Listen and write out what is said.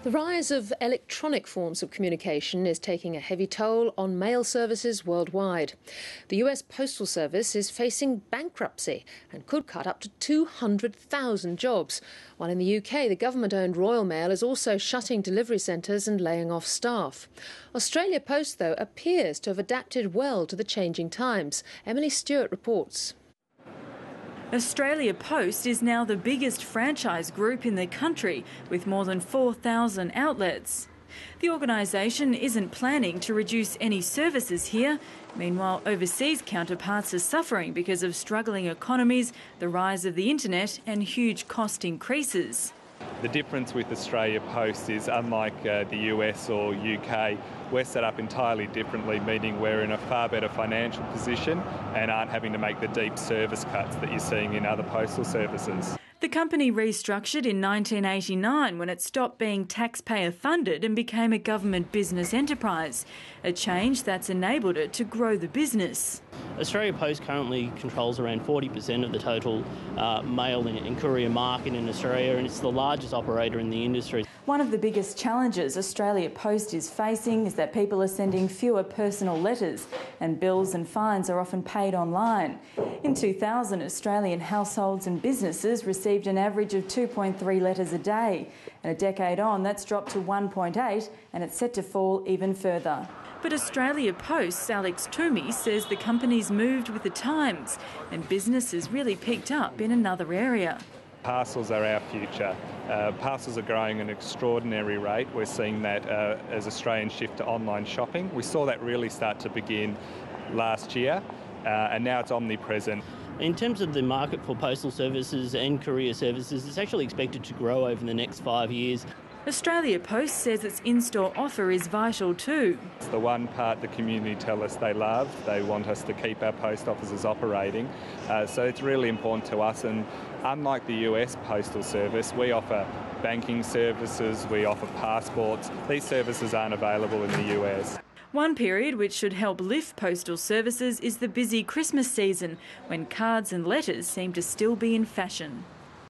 The rise of electronic forms of communication is taking a heavy toll on mail services worldwide. The US Postal Service is facing bankruptcy and could cut up to 200,000 jobs, while in the UK the government-owned Royal Mail is also shutting delivery centres and laying off staff. Australia Post, though, appears to have adapted well to the changing times. Emily Stewart reports. Australia Post is now the biggest franchise group in the country, with more than 4,000 outlets. The organisation isn't planning to reduce any services here. Meanwhile, overseas counterparts are suffering because of struggling economies, the rise of the internet and huge cost increases. The difference with Australia Post is, unlike the US or UK, we're set up entirely differently, meaning we're in a far better financial position and aren't having to make the deep service cuts that you're seeing in other postal services. The company restructured in 1989 when it stopped being taxpayer funded and became a government business enterprise, a change that's enabled it to grow the business. Australia Post currently controls around 40% of the total mail and courier market in Australia, and it's the largest operator in the industry. One of the biggest challenges Australia Post is facing is that people are sending fewer personal letters, and bills and fines are often paid online. In 2000, Australian households and businesses received an average of 2.3 letters a day, and a decade on that's dropped to 1.8, and it's set to fall even further. But Australia Post's Alex Toomey says the company's moved with the times and business has really picked up in another area. Parcels are our future. Parcels are growing at an extraordinary rate. We're seeing that as Australians shift to online shopping. We saw that really start to begin last year, and now it's omnipresent. In terms of the market for postal services and courier services, it's actually expected to grow over the next 5 years. Australia Post says its in-store offer is vital too. It's the one part the community tell us they love. They want us to keep our post offices operating. So it's really important to us, and unlike the US Postal Service, we offer banking services, we offer passports. These services aren't available in the US. One period which should help lift postal services is the busy Christmas season, when cards and letters seem to still be in fashion.